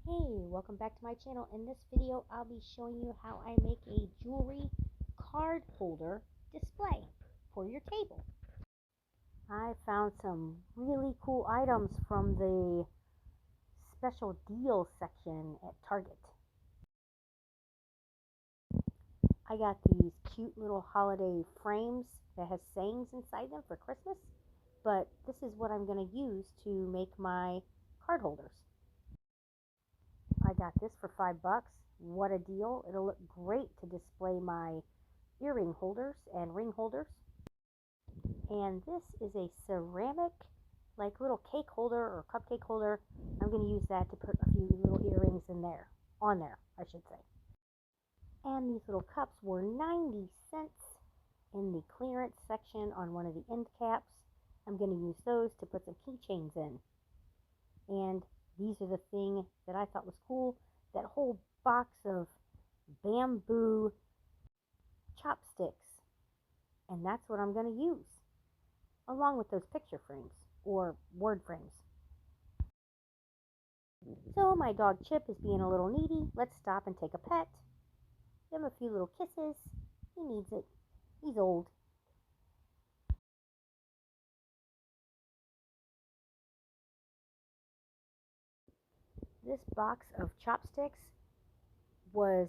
Hey, welcome back to my channel. In this video, I'll be showing you how I make a jewelry card holder display for your table. I found some really cool items from the special deals section at Target. I got these cute little holiday frames that has sayings inside them for Christmas, but this is what I'm going to use to make my card holders. I got this for $5. What a deal. It'll look great to display my earring holders and ring holders. And this is a ceramic, like little cake holder or cupcake holder. I'm going to use that to put a few little earrings in there, on there, I should say. And these little cups were 90 cents in the clearance section on one of the end caps. I'm going to use those to put some keychains in. And these are the thing that I thought was cool. That whole box of bamboo chopsticks. And that's what I'm going to use, along with those picture frames or word frames. So my dog Chip is being a little needy. Let's stop and take a pet. Give him a few little kisses. He needs it. He's old. This box of chopsticks was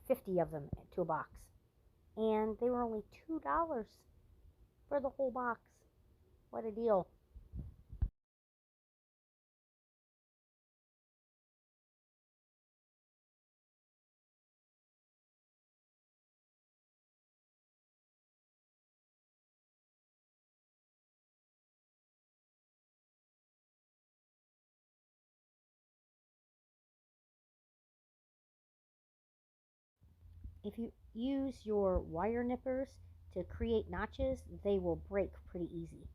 50 of them to a box. And they were only $2 for the whole box. What a deal. If you use your wire nippers to create notches, they will break pretty easy.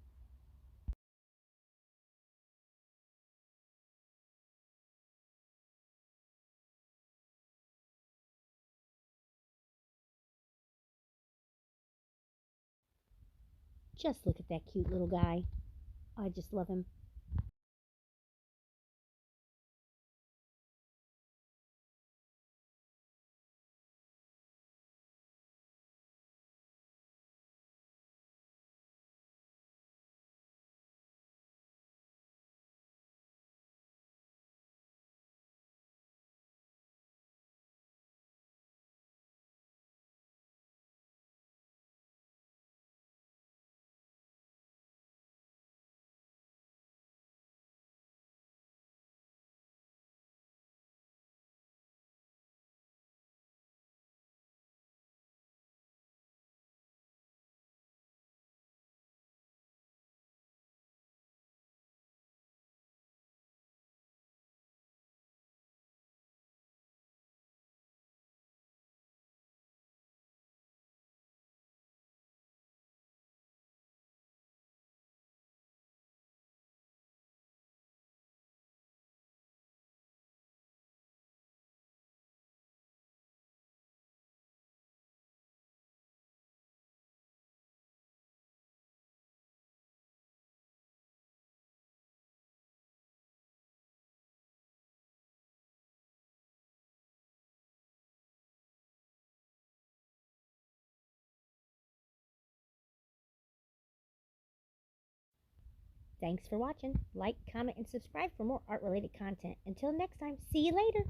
Just look at that cute little guy. I just love him. Thanks for watching. Like, comment, and subscribe for more art-related content. Until next time, see you later.